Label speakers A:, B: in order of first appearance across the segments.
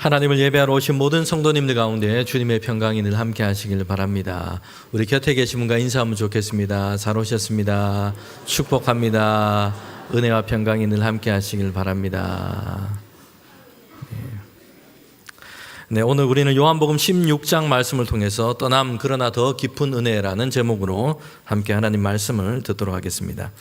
A: 하나님을 예배하러 오신 모든 성도님들 가운데 주님의 평강이 늘 함께 하시길 바랍니다. 우리 곁에 계신 분과 인사하면 좋겠습니다. 잘 오셨습니다. 축복합니다. 은혜와 평강이 늘 함께 하시길 바랍니다. 네, 오늘 우리는 요한복음 16장 말씀을 통해서 떠남 그러나 더 깊은 은혜라는 제목으로 함께 하나님 말씀을 듣도록 하겠습니다.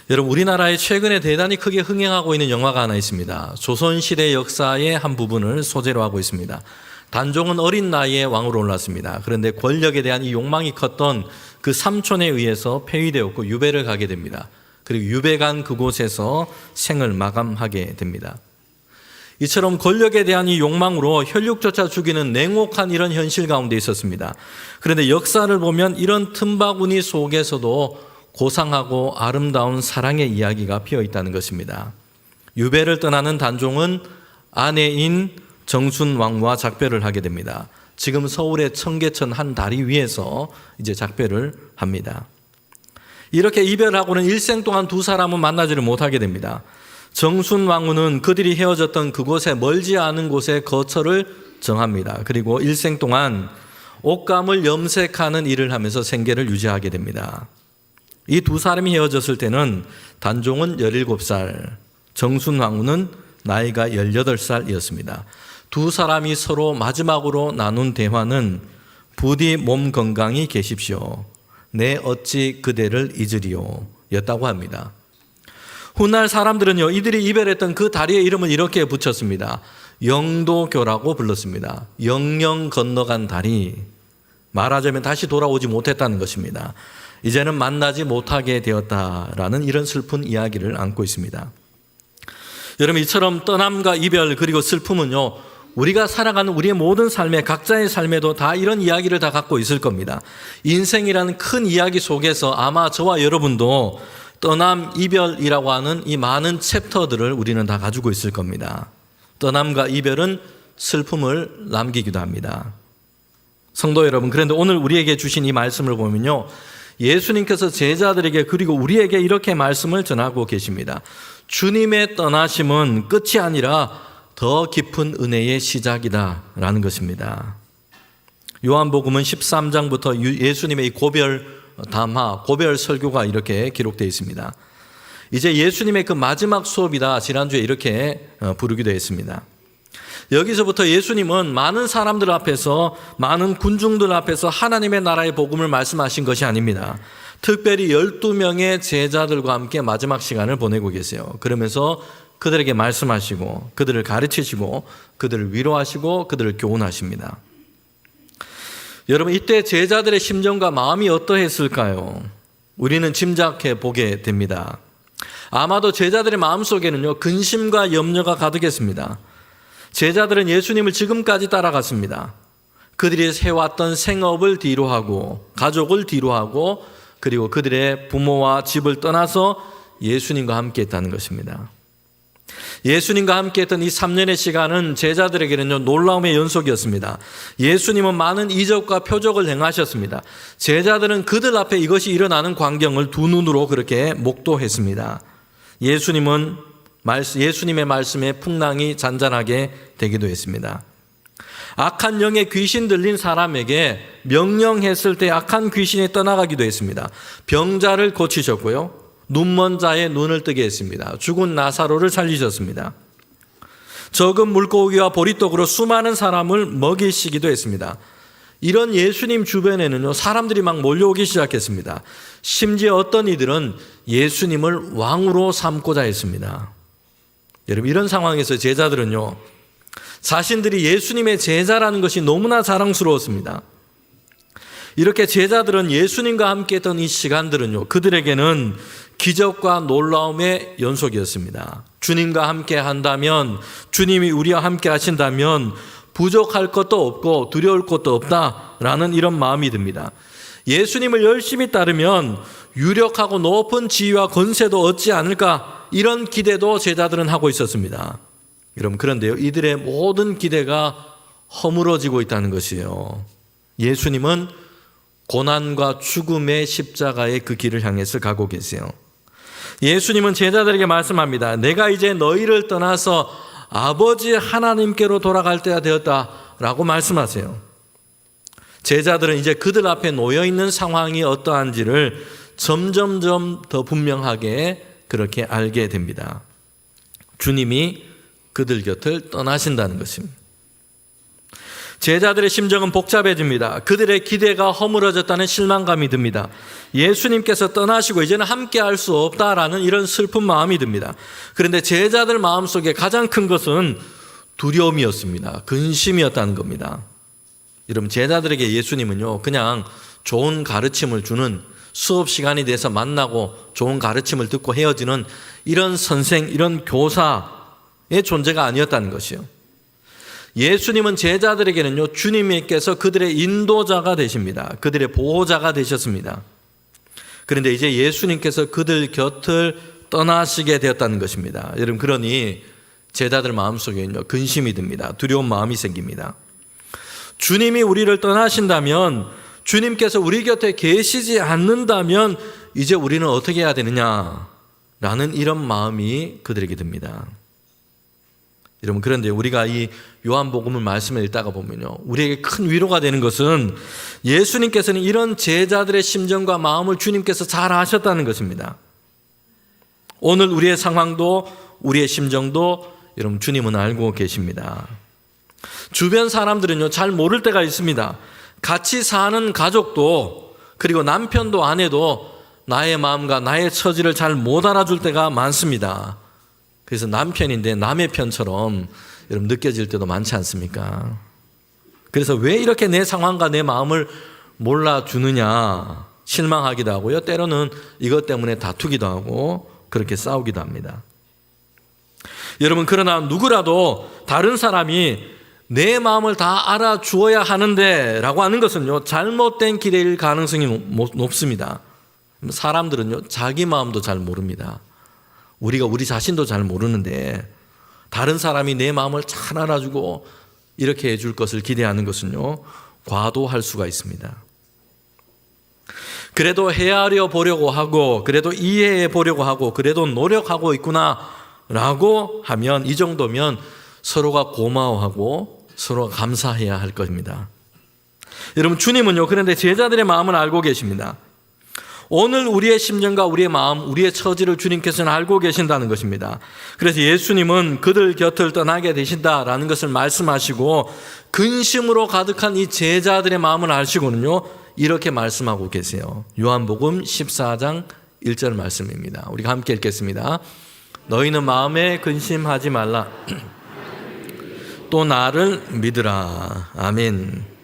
A: 여러분, 우리나라에 최근에 대단히 크게 흥행하고 있는 영화가 하나 있습니다. 조선시대 역사의 한 부분을 소재로 하고 있습니다. 단종은 어린 나이에 왕으로 올랐습니다. 그런데 권력에 대한 이 욕망이 컸던 그 삼촌에 의해서 폐위되었고 유배를 가게 됩니다. 그리고 유배 간 그곳에서 생을 마감하게 됩니다. 이처럼 권력에 대한 이 욕망으로 혈육조차 죽이는 냉혹한 이런 현실 가운데 있었습니다. 그런데 역사를 보면 이런 틈바구니 속에서도 고상하고 아름다운 사랑의 이야기가 피어 있다는 것입니다. 유배를 떠나는 단종은 아내인 정순왕과 작별을 하게 됩니다. 지금 서울의 청계천 한 다리 위에서 이제 작별을 합니다. 이렇게 이별하고는 일생 동안 두 사람은 만나지를 못하게 됩니다. 정순왕후는 그들이 헤어졌던 그곳에 멀지 않은 곳에 거처를 정합니다. 그리고 일생 동안 옷감을 염색하는 일을 하면서 생계를 유지하게 됩니다. 이 두 사람이 헤어졌을 때는 단종은 17살, 정순왕후는 나이가 18살이었습니다. 두 사람이 서로 마지막으로 나눈 대화는 부디 몸 건강히 계십시오. 내 어찌 그대를 잊으리요 였다고 합니다. 훗날 사람들은요, 이들이 이별했던 그 다리의 이름을 이렇게 붙였습니다. 영도교라고 불렀습니다. 영영 건너간 다리. 말하자면 다시 돌아오지 못했다는 것입니다. 이제는 만나지 못하게 되었다라는 이런 슬픈 이야기를 안고 있습니다. 여러분, 이처럼 떠남과 이별 그리고 슬픔은요, 우리가 살아가는 우리의 모든 삶에, 각자의 삶에도 다 이런 이야기를 다 갖고 있을 겁니다. 인생이라는 큰 이야기 속에서 아마 저와 여러분도 떠남, 이별이라고 하는 이 많은 챕터들을 우리는 다 가지고 있을 겁니다. 떠남과 이별은 슬픔을 남기기도 합니다. 성도 여러분, 그런데 오늘 우리에게 주신 이 말씀을 보면요, 예수님께서 제자들에게 그리고 우리에게 이렇게 말씀을 전하고 계십니다. 주님의 떠나심은 끝이 아니라 더 깊은 은혜의 시작이다라는 것입니다. 요한복음은 13장부터 예수님의 이 고별 담화, 고별 설교가 이렇게 기록되어 있습니다. 이제 예수님의 그 마지막 수업이다, 지난주에 이렇게 부르기도 했습니다. 여기서부터 예수님은 많은 사람들 앞에서, 많은 군중들 앞에서 하나님의 나라의 복음을 말씀하신 것이 아닙니다. 특별히 12명의 제자들과 함께 마지막 시간을 보내고 계세요. 그러면서 그들에게 말씀하시고 그들을 가르치시고 그들을 위로하시고 그들을 교훈하십니다. 여러분, 이때 제자들의 심정과 마음이 어떠했을까요? 우리는 짐작해 보게 됩니다. 아마도 제자들의 마음속에는요, 근심과 염려가 가득했습니다. 제자들은 예수님을 지금까지 따라갔습니다. 그들이 해왔던 생업을 뒤로하고 가족을 뒤로하고 그리고 그들의 부모와 집을 떠나서 예수님과 함께 했다는 것입니다. 예수님과 함께 했던 이 3년의 시간은 제자들에게는요, 놀라움의 연속이었습니다. 예수님은 많은 이적과 표적을 행하셨습니다. 제자들은 그들 앞에 이것이 일어나는 광경을 두 눈으로 그렇게 목도했습니다. 예수님의 말씀에 풍랑이 잔잔하게 되기도 했습니다. 악한 영에 귀신 들린 사람에게 명령했을 때 악한 귀신이 떠나가기도 했습니다. 병자를 고치셨고요, 눈먼 자의 눈을 뜨게 했습니다. 죽은 나사로를 살리셨습니다. 적은 물고기와 보리떡으로 수많은 사람을 먹이시기도 했습니다. 이런 예수님 주변에는요, 사람들이 막 몰려오기 시작했습니다. 심지어 어떤 이들은 예수님을 왕으로 삼고자 했습니다. 여러분, 이런 상황에서 제자들은요, 자신들이 예수님의 제자라는 것이 너무나 자랑스러웠습니다. 이렇게 제자들은 예수님과 함께 했던 이 시간들은요, 그들에게는 기적과 놀라움의 연속이었습니다. 주님과 함께 한다면, 주님이 우리와 함께 하신다면 부족할 것도 없고 두려울 것도 없다라는 이런 마음이 듭니다. 예수님을 열심히 따르면 유력하고 높은 지위와 권세도 얻지 않을까, 이런 기대도 제자들은 하고 있었습니다. 여러분, 그런데요, 이들의 모든 기대가 허물어지고 있다는 것이에요. 예수님은 고난과 죽음의 십자가의 그 길을 향해서 가고 계세요. 예수님은 제자들에게 말씀합니다. 내가 이제 너희를 떠나서 아버지 하나님께로 돌아갈 때가 되었다라고 말씀하세요. 제자들은 이제 그들 앞에 놓여있는 상황이 어떠한지를 점점점 더 분명하게 그렇게 알게 됩니다. 주님이 그들 곁을 떠나신다는 것입니다. 제자들의 심정은 복잡해집니다. 그들의 기대가 허물어졌다는 실망감이 듭니다. 예수님께서 떠나시고 이제는 함께 할 수 없다라는 이런 슬픈 마음이 듭니다. 그런데 제자들 마음속에 가장 큰 것은 두려움이었습니다. 근심이었다는 겁니다. 여러분, 제자들에게 예수님은요, 그냥 좋은 가르침을 주는, 수업 시간이 돼서 만나고 좋은 가르침을 듣고 헤어지는 이런 선생, 이런 교사의 존재가 아니었다는 것이요. 예수님은 제자들에게는요, 주님께서 그들의 인도자가 되십니다. 그들의 보호자가 되셨습니다. 그런데 이제 예수님께서 그들 곁을 떠나시게 되었다는 것입니다. 여러분, 그러니 제자들 마음속에는요, 근심이 듭니다. 두려운 마음이 생깁니다. 주님이 우리를 떠나신다면, 주님께서 우리 곁에 계시지 않는다면 이제 우리는 어떻게 해야 되느냐라는 이런 마음이 그들에게 듭니다. 여러분, 그런데 우리가 이 요한복음을 말씀을 읽다가 보면요, 우리에게 큰 위로가 되는 것은 예수님께서는 이런 제자들의 심정과 마음을 주님께서 잘 아셨다는 것입니다. 오늘 우리의 상황도 우리의 심정도 여러분 주님은 알고 계십니다. 주변 사람들은요, 잘 모를 때가 있습니다. 같이 사는 가족도, 그리고 남편도 아내도 나의 마음과 나의 처지를 잘 못 알아줄 때가 많습니다. 그래서 남편인데 남의 편처럼 여러분 느껴질 때도 많지 않습니까? 그래서 왜 이렇게 내 상황과 내 마음을 몰라주느냐 실망하기도 하고요. 때로는 이것 때문에 다투기도 하고 그렇게 싸우기도 합니다. 여러분, 그러나 누구라도 다른 사람이 내 마음을 다 알아주어야 하는데 라고 하는 것은요, 잘못된 기대일 가능성이 높습니다. 사람들은요, 자기 마음도 잘 모릅니다. 우리가 우리 자신도 잘 모르는데 다른 사람이 내 마음을 잘 알아주고 이렇게 해줄 것을 기대하는 것은요, 과도할 수가 있습니다. 그래도 헤아려 보려고 하고, 그래도 이해해 보려고 하고, 그래도 노력하고 있구나 라고 하면, 이 정도면 서로가 고마워하고 서로가 감사해야 할 것입니다. 여러분, 주님은요, 그런데 제자들의 마음을 알고 계십니다. 오늘 우리의 심정과 우리의 마음, 우리의 처지를 주님께서는 알고 계신다는 것입니다. 그래서 예수님은 그들 곁을 떠나게 되신다라는 것을 말씀하시고, 근심으로 가득한 이 제자들의 마음을 아시고는요, 이렇게 말씀하고 계세요. 요한복음 14장 1절 말씀입니다. 우리가 함께 읽겠습니다. 너희는 마음에 근심하지 말라. 또 나를 믿으라. 아멘.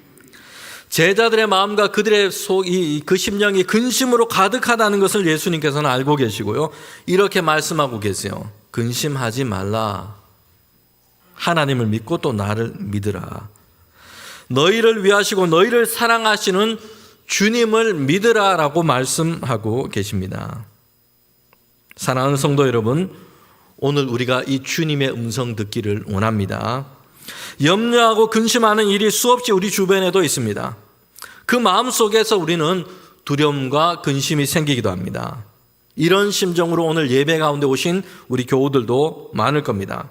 A: 제자들의 마음과 그들의 그 심령이 근심으로 가득하다는 것을 예수님께서는 알고 계시고요, 이렇게 말씀하고 계세요. 근심하지 말라. 하나님을 믿고 또 나를 믿으라. 너희를 위하시고 너희를 사랑하시는 주님을 믿으라라고 말씀하고 계십니다. 사랑하는 성도 여러분, 오늘 우리가 이 주님의 음성 듣기를 원합니다. 염려하고 근심하는 일이 수없이 우리 주변에도 있습니다. 그 마음 속에서 우리는 두려움과 근심이 생기기도 합니다. 이런 심정으로 오늘 예배 가운데 오신 우리 교우들도 많을 겁니다.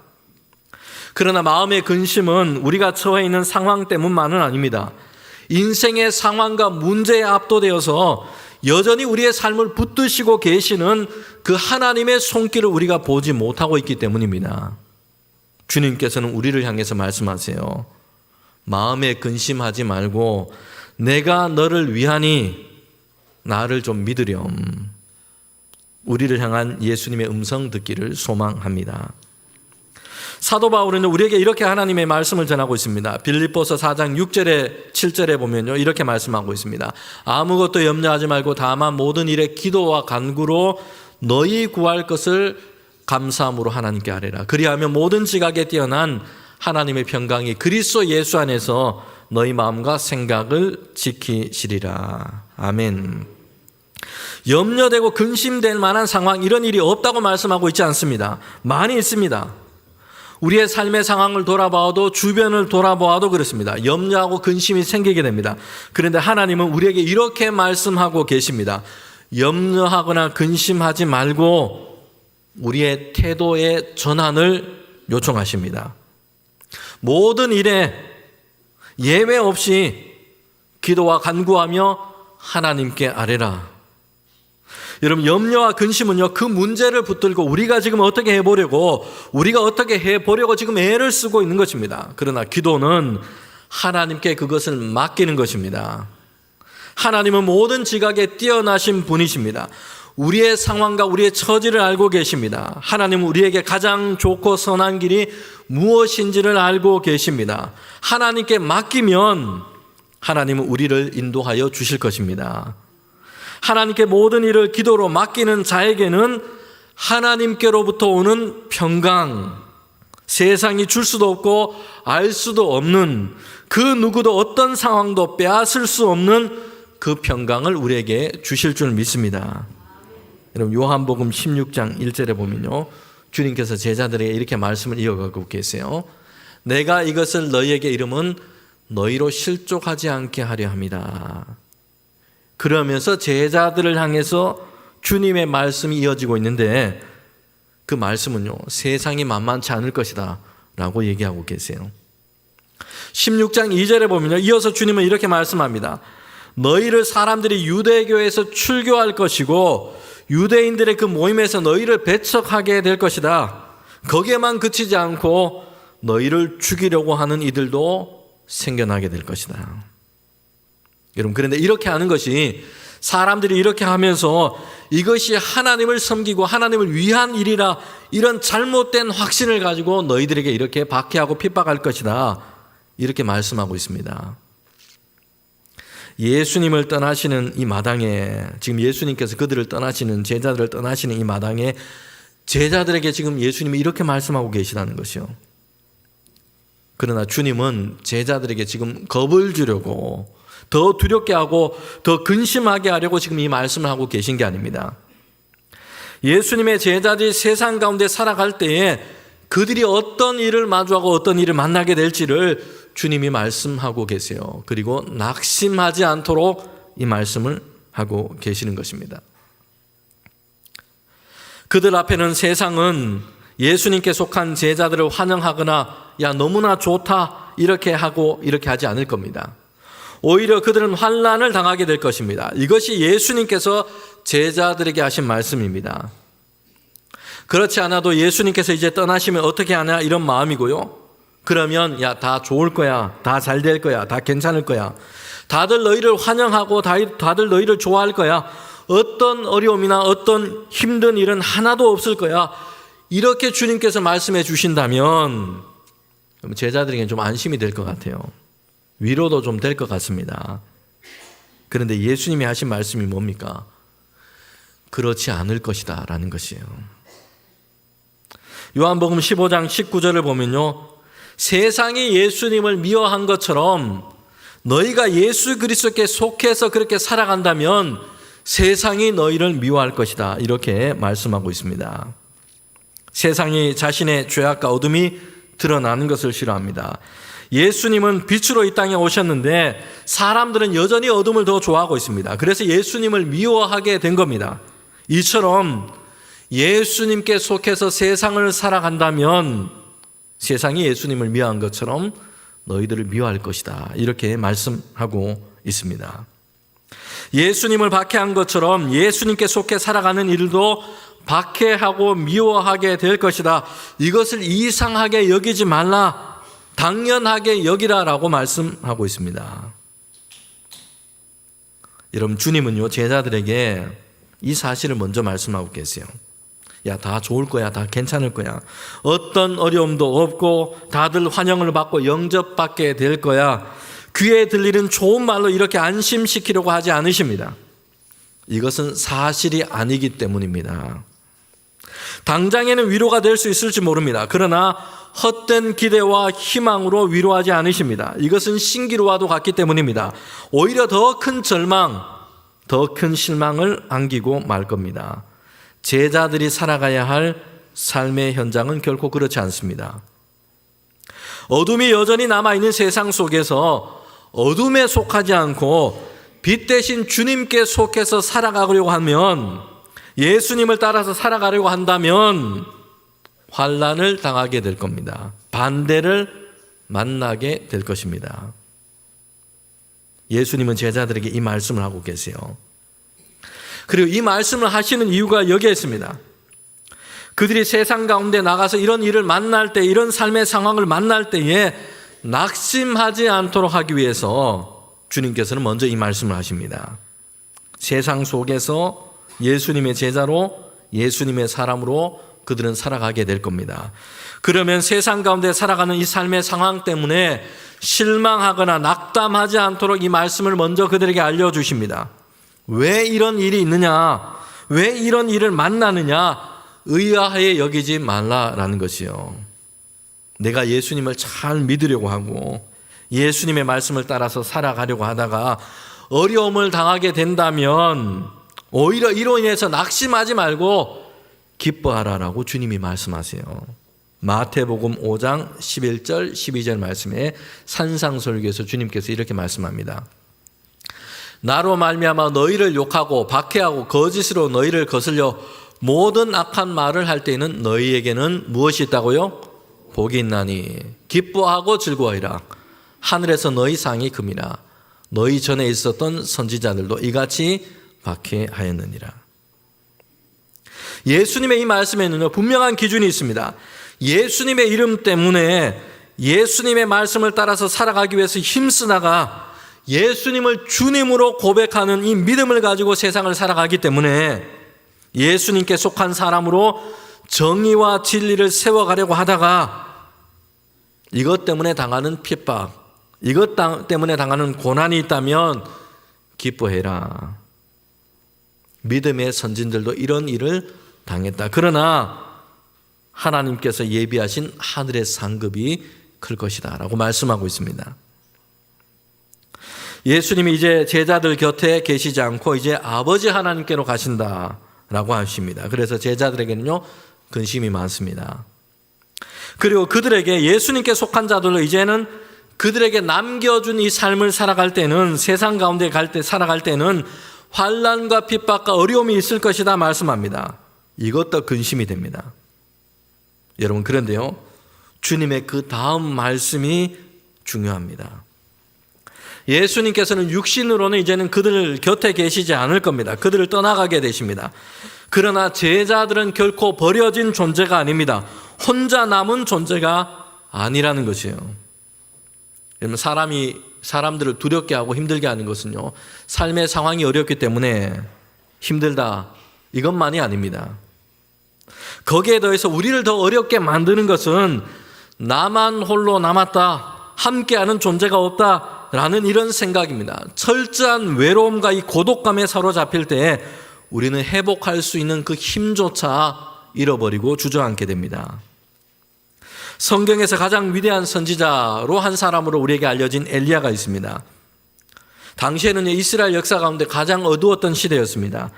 A: 그러나 마음의 근심은 우리가 처해 있는 상황 때문만은 아닙니다. 인생의 상황과 문제에 압도되어서 여전히 우리의 삶을 붙드시고 계시는 그 하나님의 손길을 우리가 보지 못하고 있기 때문입니다. 주님께서는 우리를 향해서 말씀하세요. 마음에 근심하지 말고 내가 너를 위하니 나를 좀 믿으렴. 우리를 향한 예수님의 음성 듣기를 소망합니다. 사도 바울은 우리에게 이렇게 하나님의 말씀을 전하고 있습니다. 빌립보서 4장 6절에 7절에 보면요, 이렇게 말씀하고 있습니다. 아무것도 염려하지 말고 다만 모든 일에 기도와 간구로 너희 구할 것을 감사함으로 하나님께 아뢰라. 그리하면 모든 지각에 뛰어난 하나님의 평강이 그리스도 예수 안에서 너희 마음과 생각을 지키시리라. 아멘. 염려되고 근심될 만한 상황, 이런 일이 없다고 말씀하고 있지 않습니다. 많이 있습니다. 우리의 삶의 상황을 돌아봐도, 주변을 돌아봐도 그렇습니다. 염려하고 근심이 생기게 됩니다. 그런데 하나님은 우리에게 이렇게 말씀하고 계십니다. 염려하거나 근심하지 말고 우리의 태도의 전환을 요청하십니다. 모든 일에 예외 없이 기도와 간구하며 하나님께 아뢰라. 여러분, 염려와 근심은요, 그 문제를 붙들고 우리가 지금 어떻게 해보려고 지금 애를 쓰고 있는 것입니다. 그러나 기도는 하나님께 그것을 맡기는 것입니다. 하나님은 모든 지각에 뛰어나신 분이십니다. 우리의 상황과 우리의 처지를 알고 계십니다. 하나님은 우리에게 가장 좋고 선한 길이 무엇인지를 알고 계십니다. 하나님께 맡기면 하나님은 우리를 인도하여 주실 것입니다. 하나님께 모든 일을 기도로 맡기는 자에게는 하나님께로부터 오는 평강, 세상이 줄 수도 없고 알 수도 없는, 그 누구도 어떤 상황도 빼앗을 수 없는 그 평강을 우리에게 주실 줄 믿습니다. 여러분, 요한복음 16장 1절에 보면요, 주님께서 제자들에게 이렇게 말씀을 이어가고 계세요. 내가 이것을 너희에게 이름은 너희로 실족하지 않게 하려 함이다. 그러면서 제자들을 향해서 주님의 말씀이 이어지고 있는데, 그 말씀은요, 세상이 만만치 않을 것이다 라고 얘기하고 계세요. 16장 2절에 보면요, 이어서 주님은 이렇게 말씀합니다. 너희를 사람들이 유대교에서 출교할 것이고 유대인들의 그 모임에서 너희를 배척하게 될 것이다. 거기에만 그치지 않고 너희를 죽이려고 하는 이들도 생겨나게 될 것이다. 여러분, 그런데 이렇게 하는 것이, 사람들이 이렇게 하면서 이것이 하나님을 섬기고 하나님을 위한 일이라, 이런 잘못된 확신을 가지고 너희들에게 이렇게 박해하고 핍박할 것이다, 이렇게 말씀하고 있습니다. 예수님을 떠나시는 이 마당에, 지금 예수님께서 그들을 떠나시는, 제자들을 떠나시는 이 마당에 제자들에게 지금 예수님이 이렇게 말씀하고 계시다는 것이요. 그러나 주님은 제자들에게 지금 겁을 주려고, 더 두렵게 하고 더 근심하게 하려고 지금 이 말씀을 하고 계신 게 아닙니다. 예수님의 제자들이 세상 가운데 살아갈 때에 그들이 어떤 일을 마주하고 어떤 일을 만나게 될지를 주님이 말씀하고 계세요. 그리고 낙심하지 않도록 이 말씀을 하고 계시는 것입니다. 그들 앞에는 세상은 예수님께 속한 제자들을 환영하거나 야 너무나 좋다 이렇게 하고 이렇게 하지 않을 겁니다. 오히려 그들은 환난을 당하게 될 것입니다. 이것이 예수님께서 제자들에게 하신 말씀입니다. 그렇지 않아도 예수님께서 이제 떠나시면 어떻게 하냐 이런 마음이고요. 그러면 야 다 좋을 거야, 다 잘 될 거야, 다 괜찮을 거야, 다들 너희를 환영하고 다들 너희를 좋아할 거야, 어떤 어려움이나 어떤 힘든 일은 하나도 없을 거야, 이렇게 주님께서 말씀해 주신다면 제자들에게는 좀 안심이 될 것 같아요. 위로도 좀 될 것 같습니다. 그런데 예수님이 하신 말씀이 뭡니까? 그렇지 않을 것이다 라는 것이에요. 요한복음 15장 19절을 보면요, 세상이 예수님을 미워한 것처럼 너희가 예수 그리스도께 속해서 그렇게 살아간다면 세상이 너희를 미워할 것이다, 이렇게 말씀하고 있습니다. 세상이 자신의 죄악과 어둠이 드러나는 것을 싫어합니다. 예수님은 빛으로 이 땅에 오셨는데 사람들은 여전히 어둠을 더 좋아하고 있습니다. 그래서 예수님을 미워하게 된 겁니다. 이처럼 예수님께 속해서 세상을 살아간다면 세상이 예수님을 미워한 것처럼 너희들을 미워할 것이다, 이렇게 말씀하고 있습니다. 예수님을 박해한 것처럼 예수님께 속해 살아가는 일도 박해하고 미워하게 될 것이다. 이것을 이상하게 여기지 말라, 당연하게 여기라라고 말씀하고 있습니다. 여러분, 주님은요 제자들에게 이 사실을 먼저 말씀하고 계세요. 야, 다 좋을 거야, 다 괜찮을 거야, 어떤 어려움도 없고 다들 환영을 받고 영접받게 될 거야, 귀에 들리는 좋은 말로 이렇게 안심시키려고 하지 않으십니다. 이것은 사실이 아니기 때문입니다. 당장에는 위로가 될 수 있을지 모릅니다. 그러나 헛된 기대와 희망으로 위로하지 않으십니다. 이것은 신기루와도 같기 때문입니다. 오히려 더 큰 절망, 더 큰 실망을 안기고 말 겁니다. 제자들이 살아가야 할 삶의 현장은 결코 그렇지 않습니다. 어둠이 여전히 남아있는 세상 속에서 어둠에 속하지 않고 빛 대신 주님께 속해서 살아가려고 하면, 예수님을 따라서 살아가려고 한다면 환난을 당하게 될 겁니다. 반대를 만나게 될 것입니다. 예수님은 제자들에게 이 말씀을 하고 계세요. 그리고 이 말씀을 하시는 이유가 여기에 있습니다. 그들이 세상 가운데 나가서 이런 일을 만날 때, 이런 삶의 상황을 만날 때에 낙심하지 않도록 하기 위해서 주님께서는 먼저 이 말씀을 하십니다. 세상 속에서 예수님의 제자로, 예수님의 사람으로 그들은 살아가게 될 겁니다. 그러면 세상 가운데 살아가는 이 삶의 상황 때문에 실망하거나 낙담하지 않도록 이 말씀을 먼저 그들에게 알려주십니다. 왜 이런 일이 있느냐? 왜 이런 일을 만나느냐? 의아하게 여기지 말라라는 것이요. 내가 예수님을 잘 믿으려고 하고 예수님의 말씀을 따라서 살아가려고 하다가 어려움을 당하게 된다면 오히려 이로 인해서 낙심하지 말고 기뻐하라라고 주님이 말씀하세요. 마태복음 5장 11절 12절 말씀에 산상설교에서 주님께서 이렇게 말씀합니다. 나로 말미암아 너희를 욕하고 박해하고 거짓으로 너희를 거슬려 모든 악한 말을 할 때에는 너희에게는 무엇이 있다고요? 복이 있나니 기뻐하고 즐거워하리라. 하늘에서 너희 상이 금이라. 너희 전에 있었던 선지자들도 이같이 박해하였느니라. 예수님의 이 말씀에는요, 분명한 기준이 있습니다. 예수님의 이름 때문에 예수님의 말씀을 따라서 살아가기 위해서 힘쓰다가 예수님을 주님으로 고백하는 이 믿음을 가지고 세상을 살아가기 때문에 예수님께 속한 사람으로 정의와 진리를 세워가려고 하다가 이것 때문에 당하는 핍박, 이것 때문에 당하는 고난이 있다면 기뻐해라. 믿음의 선진들도 이런 일을 당했다. 그러나 하나님께서 예비하신 하늘의 상급이 클 것이다 라고 말씀하고 있습니다. 예수님이 이제 제자들 곁에 계시지 않고 이제 아버지 하나님께로 가신다 라고 하십니다. 그래서 제자들에게는요, 근심이 많습니다. 그리고 그들에게 예수님께 속한 자들로 이제는 그들에게 남겨준 이 삶을 살아갈 때는, 세상 가운데 살아갈 때는 환난과 핍박과 어려움이 있을 것이다 말씀합니다. 이것도 근심이 됩니다. 여러분, 그런데요, 주님의 그 다음 말씀이 중요합니다. 예수님께서는 육신으로는 이제는 그들 곁에 계시지 않을 겁니다. 그들을 떠나가게 되십니다. 그러나 제자들은 결코 버려진 존재가 아닙니다. 혼자 남은 존재가 아니라는 것이에요. 여러분, 사람들을 두렵게 하고 힘들게 하는 것은요, 삶의 상황이 어렵기 때문에 힘들다, 이것만이 아닙니다. 거기에 더해서 우리를 더 어렵게 만드는 것은 나만 홀로 남았다, 함께하는 존재가 없다라는 이런 생각입니다. 철저한 외로움과 이 고독감에 사로잡힐 때 우리는 회복할 수 있는 그 힘조차 잃어버리고 주저앉게 됩니다. 성경에서 가장 위대한 선지자로 한 사람으로 우리에게 알려진 엘리야가 있습니다. 당시에는 이스라엘 역사 가운데 가장 어두웠던 시대였습니다.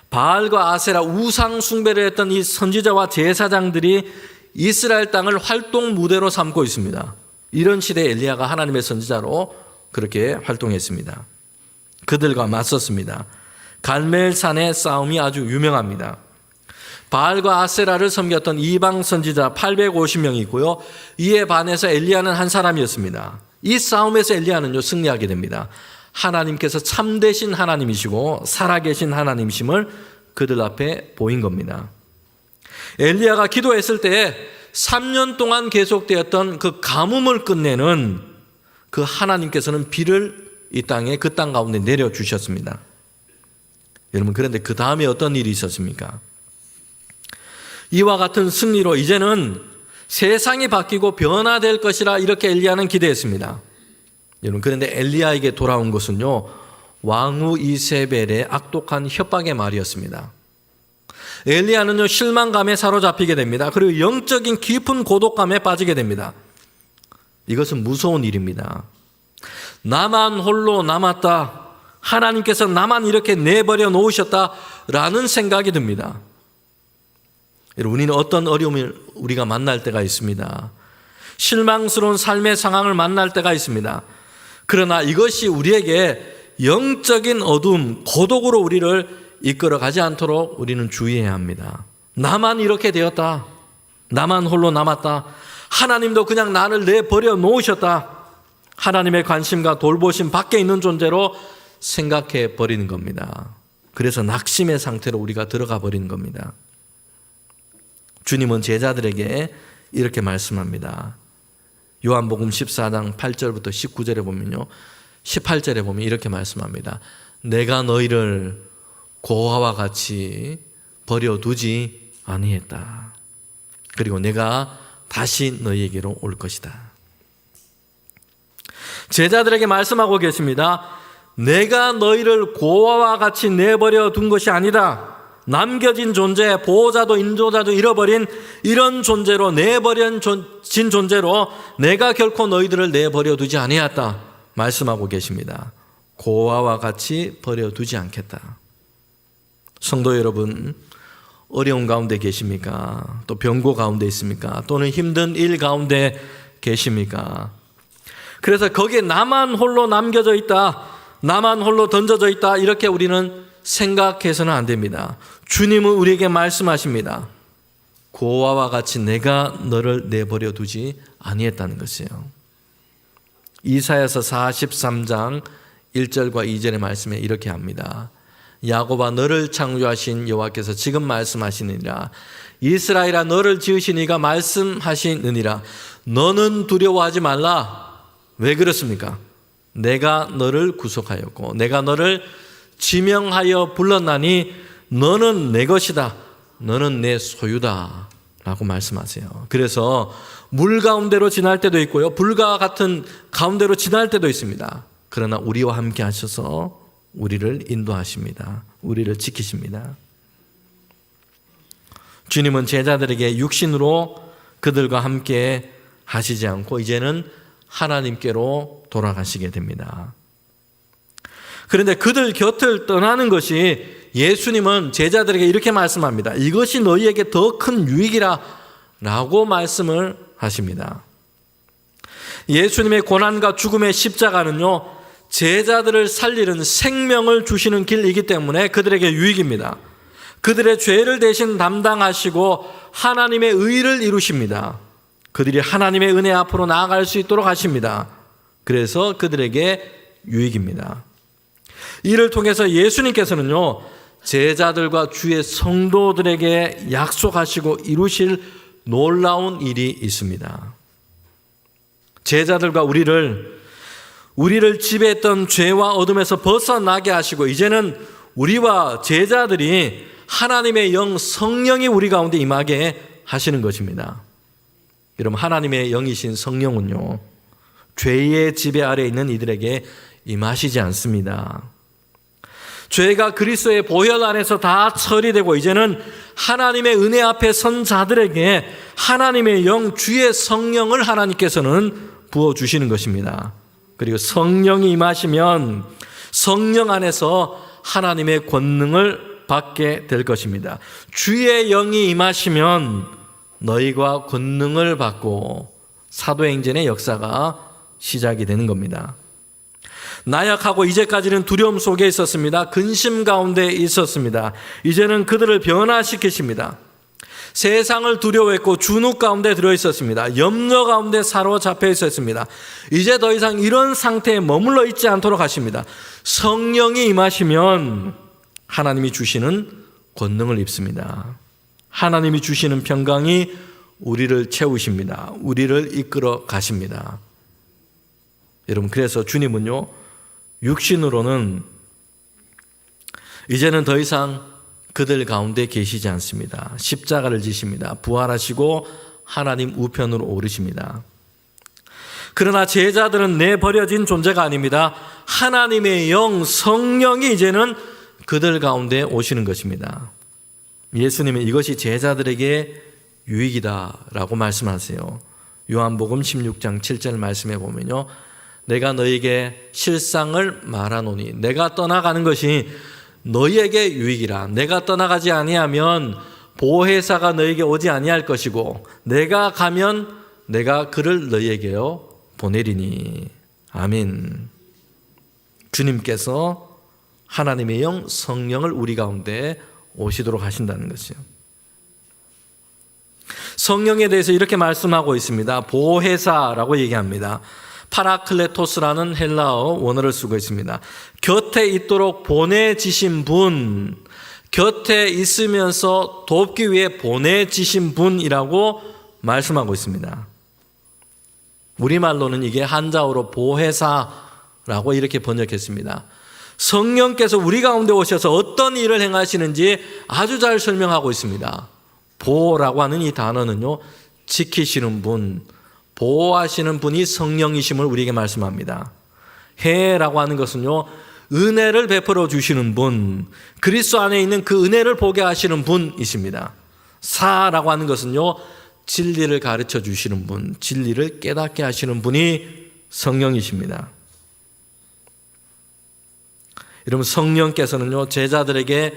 A: 바알과 아세라 우상 숭배를 했던 이 선지자와 제사장들이 이스라엘 땅을 활동 무대로 삼고 있습니다. 이런 시대에 엘리야가 하나님의 선지자로 그렇게 활동했습니다. 그들과 맞섰습니다. 갈멜산의 싸움이 아주 유명합니다. 바알과 아세라를 섬겼던 이방 선지자 850명이고요. 이에 반해서 엘리야는 한 사람이었습니다. 이 싸움에서 엘리야는요, 승리하게 됩니다. 하나님께서 참되신 하나님이시고 살아계신 하나님이심을 그들 앞에 보인 겁니다. 엘리야가 기도했을 때 3년 동안 계속되었던 그 가뭄을 끝내는 그 하나님께서는 비를 이 땅에, 그 땅 가운데 내려주셨습니다. 여러분, 그런데 그 다음에 어떤 일이 있었습니까? 이와 같은 승리로 이제는 세상이 바뀌고 변화될 것이라 이렇게 엘리야는 기대했습니다. 여러분, 그런데 엘리야에게 돌아온 것은요, 왕후 이세벨의 악독한 협박의 말이었습니다. 엘리야는요, 실망감에 사로잡히게 됩니다. 그리고 영적인 깊은 고독감에 빠지게 됩니다. 이것은 무서운 일입니다. 나만 홀로 남았다, 하나님께서 나만 이렇게 내버려 놓으셨다라는 생각이 듭니다. 여러분, 우리는 어떤 어려움을 우리가 만날 때가 있습니다. 실망스러운 삶의 상황을 만날 때가 있습니다. 그러나 이것이 우리에게 영적인 어둠, 고독으로 우리를 이끌어가지 않도록 우리는 주의해야 합니다. 나만 이렇게 되었다, 나만 홀로 남았다. 하나님도 그냥 나를 내버려 놓으셨다. 하나님의 관심과 돌보심 밖에 있는 존재로 생각해 버리는 겁니다. 그래서 낙심의 상태로 우리가 들어가 버리는 겁니다. 주님은 제자들에게 이렇게 말씀합니다. 요한복음 14장 8절부터 19절에 보면요, 18절에 보면 이렇게 말씀합니다. 내가 너희를 고아와 같이 버려두지 아니했다. 그리고 내가 다시 너희에게로 올 것이다. 제자들에게 말씀하고 계십니다. 내가 너희를 고아와 같이 내버려 둔 것이 아니다. 남겨진 존재, 보호자도 인도자도 잃어버린 이런 존재로 내버려진 존재로 내가 결코 너희들을 내버려 두지 아니했다 말씀하고 계십니다. 고아와 같이 버려두지 않겠다. 성도 여러분, 어려운 가운데 계십니까? 또 병고 가운데 있습니까? 또는 힘든 일 가운데 계십니까? 그래서 거기에 나만 홀로 남겨져 있다, 나만 홀로 던져져 있다, 이렇게 우리는 생각해서는 안 됩니다. 주님은 우리에게 말씀하십니다. 고아와 같이 내가 너를 내버려 두지 아니했다는 것이에요. 이사야서 43장 1절과 2절의 말씀에 이렇게 합니다. 야곱아, 너를 창조하신 여호와께서 지금 말씀하시느니라. 이스라엘아, 너를 지으신 이가 말씀하시느니라. 너는 두려워하지 말라. 왜 그렇습니까? 내가 너를 구속하였고 내가 너를 지명하여 불렀나니 너는 내 것이다. 너는 내 소유다 라고 말씀하세요. 그래서 물 가운데로 지날 때도 있고요, 불과 같은 가운데로 지날 때도 있습니다. 그러나 우리와 함께 하셔서 우리를 인도하십니다. 우리를 지키십니다. 주님은 제자들에게 육신으로 그들과 함께 하시지 않고 이제는 하나님께로 돌아가시게 됩니다. 그런데 그들 곁을 떠나는 것이, 예수님은 제자들에게 이렇게 말씀합니다. 이것이 너희에게 더 큰 유익이라 라고 말씀을 하십니다. 예수님의 고난과 죽음의 십자가는요, 제자들을 살리는 생명을 주시는 길이기 때문에 그들에게 유익입니다. 그들의 죄를 대신 담당하시고 하나님의 의를 이루십니다. 그들이 하나님의 은혜 앞으로 나아갈 수 있도록 하십니다. 그래서 그들에게 유익입니다. 이를 통해서 예수님께서는요, 제자들과 주의 성도들에게 약속하시고 이루실 놀라운 일이 있습니다. 제자들과 우리를 지배했던 죄와 어둠에서 벗어나게 하시고 이제는 우리와 제자들이 하나님의 영 성령이 우리 가운데 임하게 하시는 것입니다. 여러분, 하나님의 영이신 성령은요, 죄의 지배 아래 있는 이들에게 임하시지 않습니다. 죄가 그리스도의 보혈 안에서 다 처리되고 이제는 하나님의 은혜 앞에 선 자들에게 하나님의 영, 주의 성령을 하나님께서는 부어주시는 것입니다. 그리고 성령이 임하시면 성령 안에서 하나님의 권능을 받게 될 것입니다. 주의 영이 임하시면 너희가 권능을 받고 사도행전의 역사가 시작이 되는 겁니다. 나약하고 이제까지는 두려움 속에 있었습니다. 근심 가운데 있었습니다. 이제는 그들을 변화시키십니다. 세상을 두려워했고 준욱 가운데 들어있었습니다. 염려 가운데 사로잡혀 있었습니다. 이제 더 이상 이런 상태에 머물러 있지 않도록 하십니다. 성령이 임하시면 하나님이 주시는 권능을 입습니다. 하나님이 주시는 평강이 우리를 채우십니다. 우리를 이끌어 가십니다. 여러분, 그래서 주님은요, 육신으로는 이제는 더 이상 그들 가운데 계시지 않습니다. 십자가를 지십니다. 부활하시고 하나님 우편으로 오르십니다. 그러나 제자들은 내버려진 존재가 아닙니다. 하나님의 영, 성령이 이제는 그들 가운데 오시는 것입니다. 예수님은 이것이 제자들에게 유익이다라고 말씀하세요. 요한복음 16장 7절 말씀에 보면요, 내가 너희에게 실상을 말하노니 내가 떠나가는 것이 너희에게 유익이라. 내가 떠나가지 아니하면 보혜사가 너희에게 오지 아니할 것이고 내가 가면 내가 그를 너희에게요 보내리니. 아멘. 주님께서 하나님의 영 성령을 우리 가운데 오시도록 하신다는 것이요. 성령에 대해서 이렇게 말씀하고 있습니다. 보혜사라고 얘기합니다. 파라클레토스라는 헬라어 원어를 쓰고 있습니다. 곁에 있도록 보내지신 분, 곁에 있으면서 돕기 위해 보내지신 분이라고 말씀하고 있습니다. 우리말로는 이게 한자어로 보혜사라고 이렇게 번역했습니다. 성령께서 우리 가운데 오셔서 어떤 일을 행하시는지 아주 잘 설명하고 있습니다. 보호라고 하는 이 단어는요, 지키시는 분, 보호하시는 분이 성령이심을 우리에게 말씀합니다. 해라고 하는 것은요, 은혜를 베풀어 주시는 분, 그리스도 안에 있는 그 은혜를 보게 하시는 분이십니다. 사라고 하는 것은요, 진리를 가르쳐 주시는 분, 진리를 깨닫게 하시는 분이 성령이십니다. 여러분, 성령께서는요, 제자들에게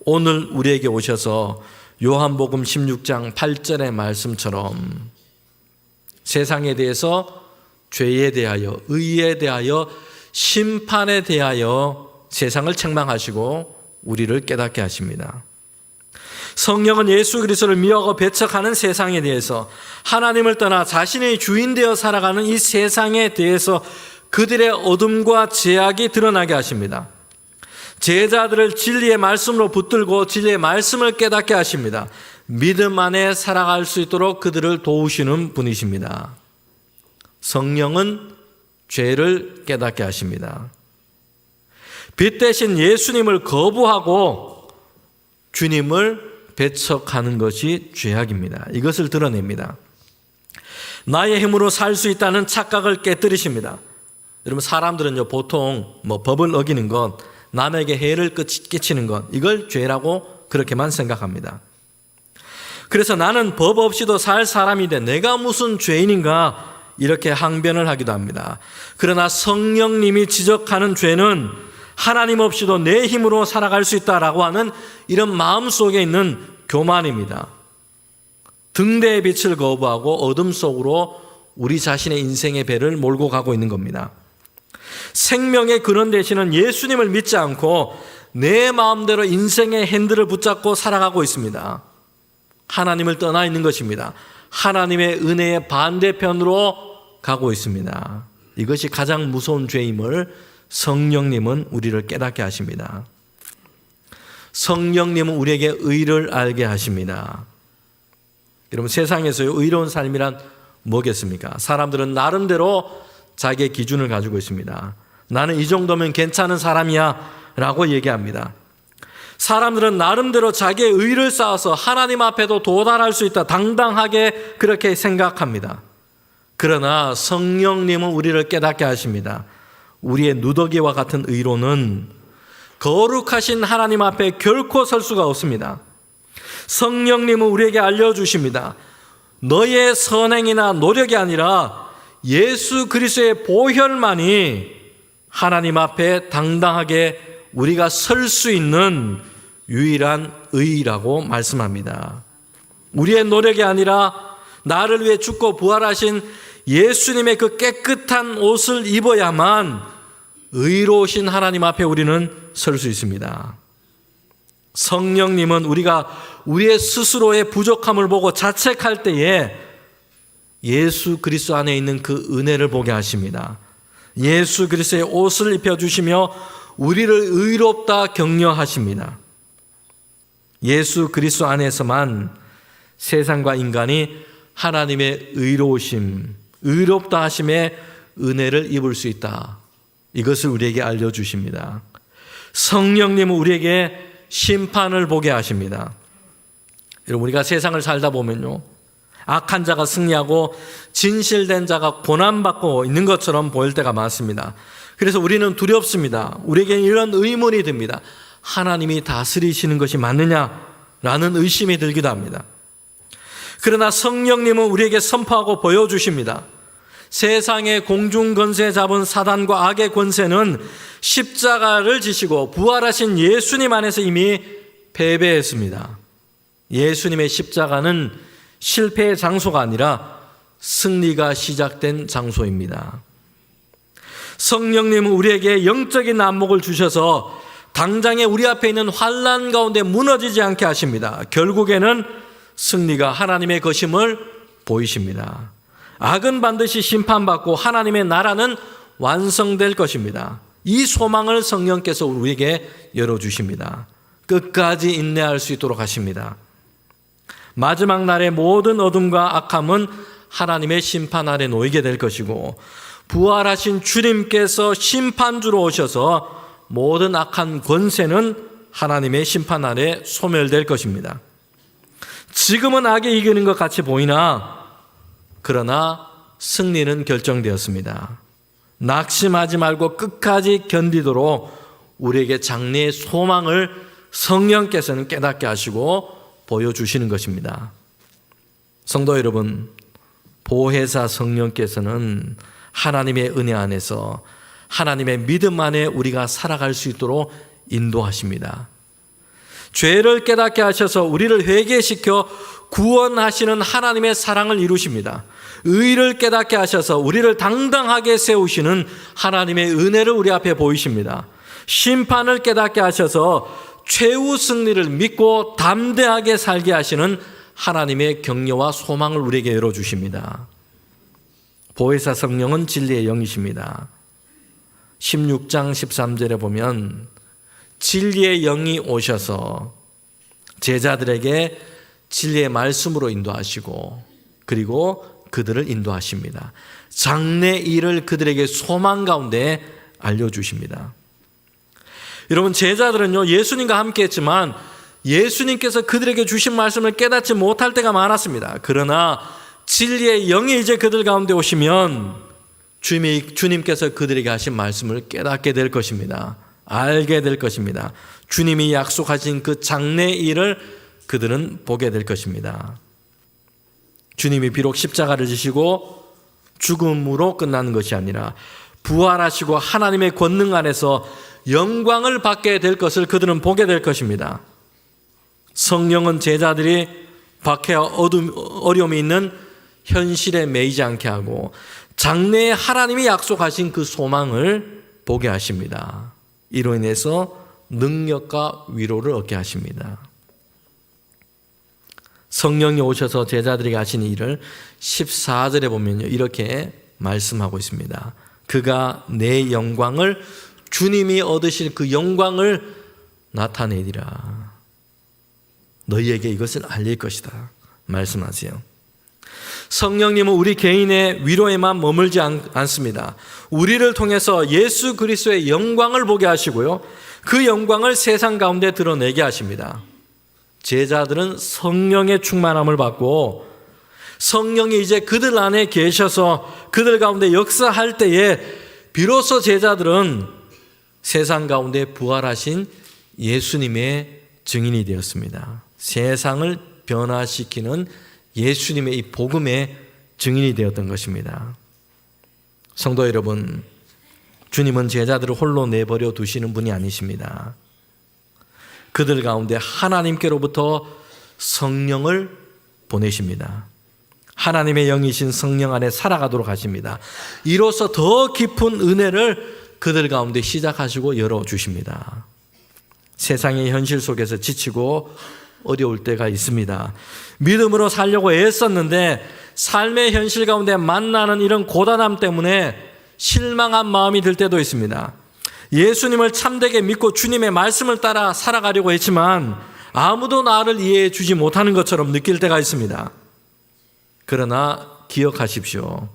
A: 오늘 우리에게 오셔서 요한복음 16장 8절의 말씀처럼 세상에 대해서 죄에 대하여, 의에 대하여, 심판에 대하여 세상을 책망하시고 우리를 깨닫게 하십니다. 성령은 예수 그리스도를 미워하고 배척하는 세상에 대해서, 하나님을 떠나 자신의 주인 되어 살아가는 이 세상에 대해서 그들의 어둠과 죄악이 드러나게 하십니다. 제자들을 진리의 말씀으로 붙들고 진리의 말씀을 깨닫게 하십니다. 믿음 안에 살아갈 수 있도록 그들을 도우시는 분이십니다. 성령은 죄를 깨닫게 하십니다. 빛 대신 예수님을 거부하고 주님을 배척하는 것이 죄악입니다. 이것을 드러냅니다. 나의 힘으로 살 수 있다는 착각을 깨뜨리십니다. 여러분, 사람들은요, 보통 법을 어기는 것, 남에게 해를 끼치는 것, 이걸 죄라고 그렇게만 생각합니다. 그래서 나는 법 없이도 살 사람인데 내가 무슨 죄인인가, 이렇게 항변을 하기도 합니다. 그러나 성령님이 지적하는 죄는 하나님 없이도 내 힘으로 살아갈 수 있다라고 하는 이런 마음 속에 있는 교만입니다. 등대의 빛을 거부하고 어둠 속으로 우리 자신의 인생의 배를 몰고 가고 있는 겁니다. 생명의 근원 되시는 예수님을 믿지 않고 내 마음대로 인생의 핸들을 붙잡고 살아가고 있습니다. 하나님을 떠나 있는 것입니다. 하나님의 은혜의 반대편으로 가고 있습니다. 이것이 가장 무서운 죄임을 성령님은 우리를 깨닫게 하십니다. 성령님은 우리에게 의를 알게 하십니다. 여러분, 세상에서의 의로운 삶이란 뭐겠습니까? 사람들은 나름대로 자기의 기준을 가지고 있습니다. 나는 이 정도면 괜찮은 사람이야 라고 얘기합니다. 사람들은 나름대로 자기의 의를 쌓아서 하나님 앞에도 도달할 수 있다, 당당하게 그렇게 생각합니다. 그러나 성령님은 우리를 깨닫게 하십니다. 우리의 누더기와 같은 의로는 거룩하신 하나님 앞에 결코 설 수가 없습니다. 성령님은 우리에게 알려주십니다. 너의 선행이나 노력이 아니라 예수 그리스도의 보혈만이 하나님 앞에 당당하게 우리가 설 수 있는 유일한 의라고 말씀합니다. 우리의 노력이 아니라 나를 위해 죽고 부활하신 예수님의 그 깨끗한 옷을 입어야만 의로우신 하나님 앞에 우리는 설 수 있습니다. 성령님은 우리가 우리의 스스로의 부족함을 보고 자책할 때에 예수 그리스도 안에 있는 그 은혜를 보게 하십니다. 예수 그리스도의 옷을 입혀주시며 우리를 의롭다 격려하십니다. 예수 그리스도 안에서만 세상과 인간이 하나님의 의로우심, 의롭다 하심의 은혜를 입을 수 있다. 이것을 우리에게 알려주십니다. 성령님은 우리에게 심판을 보게 하십니다. 여러분, 우리가 세상을 살다 보면요, 악한 자가 승리하고 진실된 자가 고난받고 있는 것처럼 보일 때가 많습니다. 그래서 우리는 두렵습니다. 우리에게 이런 의문이 듭니다. 하나님이 다스리시는 것이 맞느냐라는 의심이 들기도 합니다. 그러나 성령님은 우리에게 선포하고 보여주십니다. 세상의 공중권세 잡은 사단과 악의 권세는 십자가를 지시고 부활하신 예수님 안에서 이미 패배했습니다. 예수님의 십자가는 실패의 장소가 아니라 승리가 시작된 장소입니다. 성령님은 우리에게 영적인 안목을 주셔서 당장에 우리 앞에 있는 환난 가운데 무너지지 않게 하십니다. 결국에는 승리가 하나님의 것임을 보이십니다. 악은 반드시 심판받고 하나님의 나라는 완성될 것입니다. 이 소망을 성령께서 우리에게 열어주십니다. 끝까지 인내할 수 있도록 하십니다. 마지막 날의 모든 어둠과 악함은 하나님의 심판 아래 놓이게 될 것이고, 부활하신 주님께서 심판주로 오셔서 모든 악한 권세는 하나님의 심판 아래 소멸될 것입니다. 지금은 악이 이기는 것 같이 보이나 그러나 승리는 결정되었습니다. 낙심하지 말고 끝까지 견디도록 우리에게 장래의 소망을 성령께서는 깨닫게 하시고 보여주시는 것입니다. 성도 여러분, 보혜사 성령께서는 하나님의 은혜 안에서 하나님의 믿음 안에 우리가 살아갈 수 있도록 인도하십니다. 죄를 깨닫게 하셔서 우리를 회개시켜 구원하시는 하나님의 사랑을 이루십니다. 의를 깨닫게 하셔서 우리를 당당하게 세우시는 하나님의 은혜를 우리 앞에 보이십니다. 심판을 깨닫게 하셔서 최후 승리를 믿고 담대하게 살게 하시는 하나님의 격려와 소망을 우리에게 열어주십니다. 보혜사 성령은 진리의 영이십니다. 16장 13절에 보면 진리의 영이 오셔서 제자들에게 진리의 말씀으로 인도하시고 그리고 그들을 인도하십니다. 장래 일을 그들에게 소망 가운데 알려주십니다. 여러분, 제자들은요, 예수님과 함께 했지만 예수님께서 그들에게 주신 말씀을 깨닫지 못할 때가 많았습니다. 그러나 진리의 영이 이제 그들 가운데 오시면 주님께서 그들에게 하신 말씀을 깨닫게 될 것입니다. 알게 될 것입니다. 주님이 약속하신 그 장래 일을 그들은 보게 될 것입니다. 주님이 비록 십자가를 지시고 죽음으로 끝나는 것이 아니라 부활하시고 하나님의 권능 안에서 영광을 받게 될 것을 그들은 보게 될 것입니다. 성령은 제자들이 박해와 어려움이 있는 현실에 매이지 않게 하고 장래에 하나님이 약속하신 그 소망을 보게 하십니다. 이로 인해서 능력과 위로를 얻게 하십니다. 성령이 오셔서 제자들에게 하신 일을 14절에 보면요, 이렇게 말씀하고 있습니다. 그가 내 영광을, 주님이 얻으실 그 영광을 나타내리라. 너희에게 이것을 알릴 것이다 말씀하세요. 성령님은 우리 개인의 위로에만 머물지 않습니다. 우리를 통해서 예수 그리스도의 영광을 보게 하시고요, 그 영광을 세상 가운데 드러내게 하십니다. 제자들은 성령의 충만함을 받고 성령이 이제 그들 안에 계셔서 그들 가운데 역사할 때에 비로소 제자들은 세상 가운데 부활하신 예수님의 증인이 되었습니다. 세상을 변화시키는 예수님의 이 복음의 증인이 되었던 것입니다. 성도 여러분, 주님은 제자들을 홀로 내버려 두시는 분이 아니십니다. 그들 가운데 하나님께로부터 성령을 보내십니다. 하나님의 영이신 성령 안에 살아가도록 하십니다. 이로써 더 깊은 은혜를 그들 가운데 시작하시고 열어주십니다. 세상의 현실 속에서 지치고 어려울 때가 있습니다. 믿음으로 살려고 애썼는데 삶의 현실 가운데 만나는 이런 고단함 때문에 실망한 마음이 들 때도 있습니다. 예수님을 참되게 믿고 주님의 말씀을 따라 살아가려고 했지만 아무도 나를 이해해 주지 못하는 것처럼 느낄 때가 있습니다. 그러나 기억하십시오.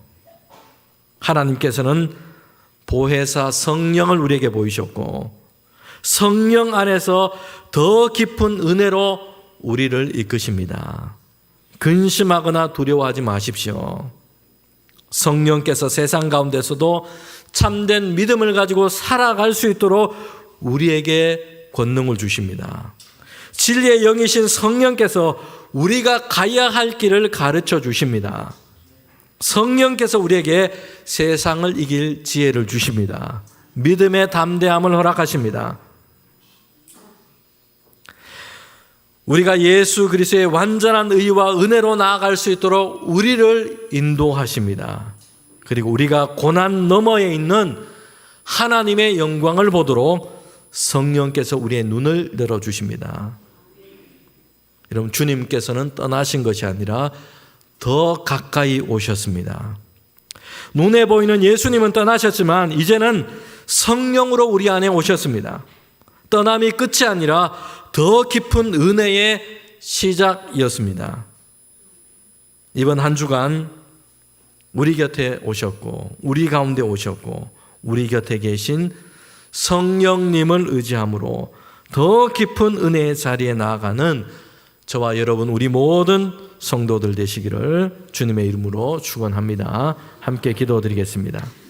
A: 하나님께서는 보혜사 성령을 우리에게 보이셨고 성령 안에서 더 깊은 은혜로 우리를 이끄십니다. 근심하거나 두려워하지 마십시오. 성령께서 세상 가운데서도 참된 믿음을 가지고 살아갈 수 있도록 우리에게 권능을 주십니다. 진리의 영이신 성령께서 우리가 가야 할 길을 가르쳐 주십니다. 성령께서 우리에게 세상을 이길 지혜를 주십니다. 믿음의 담대함을 허락하십니다. 우리가 예수 그리스도의 완전한 의와 은혜로 나아갈 수 있도록 우리를 인도하십니다. 그리고 우리가 고난 너머에 있는 하나님의 영광을 보도록 성령께서 우리의 눈을 열어주십니다. 여러분, 주님께서는 떠나신 것이 아니라 더 가까이 오셨습니다. 눈에 보이는 예수님은 떠나셨지만 이제는 성령으로 우리 안에 오셨습니다. 떠남이 끝이 아니라 더 깊은 은혜의 시작이었습니다. 이번 한 주간 우리 곁에 오셨고 우리 가운데 오셨고 우리 곁에 계신 성령님을 의지함으로 더 깊은 은혜의 자리에 나아가는 저와 여러분 우리 모든 성도들 되시기를 주님의 이름으로 축원합니다. 함께 기도드리겠습니다.